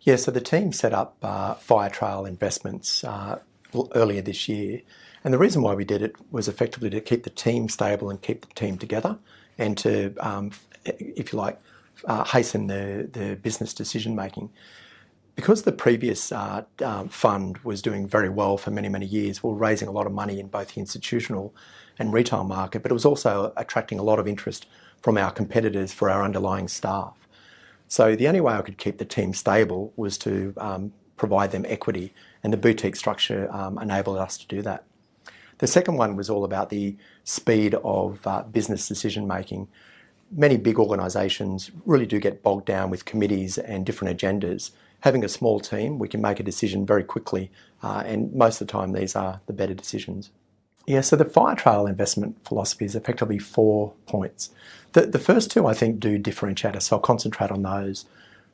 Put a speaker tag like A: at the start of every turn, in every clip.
A: Yeah, so the team set up Firetrail Investments earlier this year. And the reason why we did it was effectively to keep the team stable and keep the team together and to, if you like, hasten the business decision making. Because the previous fund was doing very well for many, many years, we were raising a lot of money in both the institutional and retail market, but it was also attracting a lot of interest from our competitors for our underlying staff. So the only way I could keep the team stable was to provide them equity, and the boutique structure enabled us to do that. The second one was all about the speed of business decision making. Many big organisations really do get bogged down with committees and different agendas. Having a small team, we can make a decision very quickly, and most of the time these are the better decisions. Yeah, so the Firetrail investment philosophy is effectively 4 points. The first two, I think, do differentiate us, so I'll concentrate on those.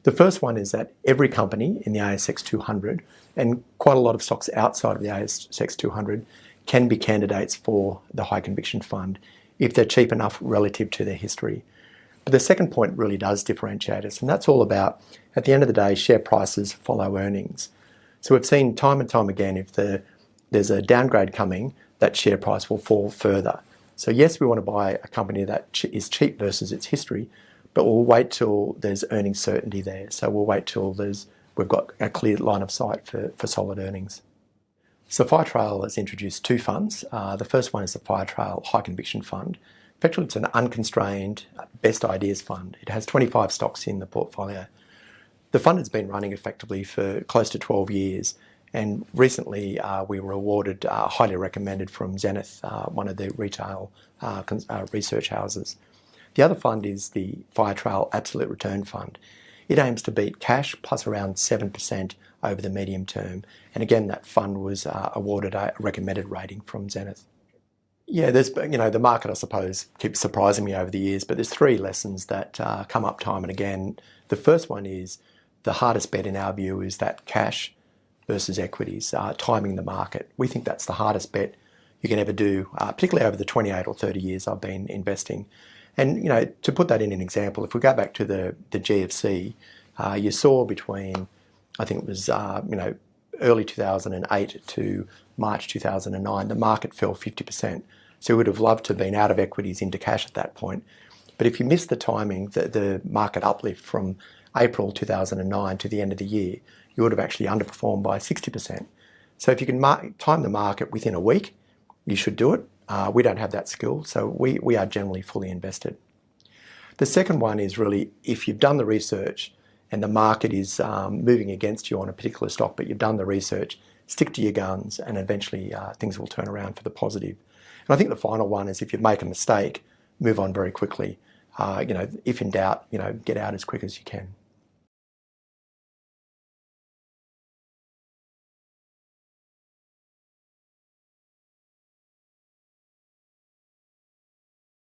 A: The first one is that every company in the ASX 200, and quite a lot of stocks outside of the ASX 200, can be candidates for the High Conviction Fund if they're cheap enough relative to their history. But the second point really does differentiate us, and that's all about, at the end of the day, share prices follow earnings. So we've seen time and time again, if there's a downgrade coming, that share price will fall further. So yes, we want to buy a company that is cheap versus its history, but we'll wait till there's earnings certainty there. So we'll wait till we've got a clear line of sight for solid earnings. So Firetrail has introduced 2 funds. The first one is the Firetrail High Conviction Fund. Effectively, it's an unconstrained best ideas fund. It has 25 stocks in the portfolio. The fund has been running effectively for close to 12 years. And recently we were awarded highly recommended from Zenith, one of the retail research houses. The other fund is the Firetrail Absolute Return Fund. It aims to beat cash plus around 7% over the medium term. And again, that fund was awarded a recommended rating from Zenith. Yeah, the market, I suppose, keeps surprising me over the years, but there's 3 lessons that come up time and again. The first one is the hardest bet in our view is that cash versus equities, timing the market. We think that's the hardest bet you can ever do, particularly over the 28 or 30 years I've been investing. And, to put that in an example, if we go back to the GFC, you saw between, I think it was, early 2008 to March 2009, the market fell 50%. So we would have loved to have been out of equities into cash at that point. But if you missed the timing, the market uplift from April 2009 to the end of the year, you would have actually underperformed by 60%. So if you can time the market within a week, you should do it. We don't have that skill, so we are generally fully invested. The second one is really, if you've done the research and the market is moving against you on a particular stock, but you've done the research, stick to your guns and eventually things will turn around for the positive. And I think the final one is, if you make a mistake, move on very quickly. If in doubt, get out as quick as you can.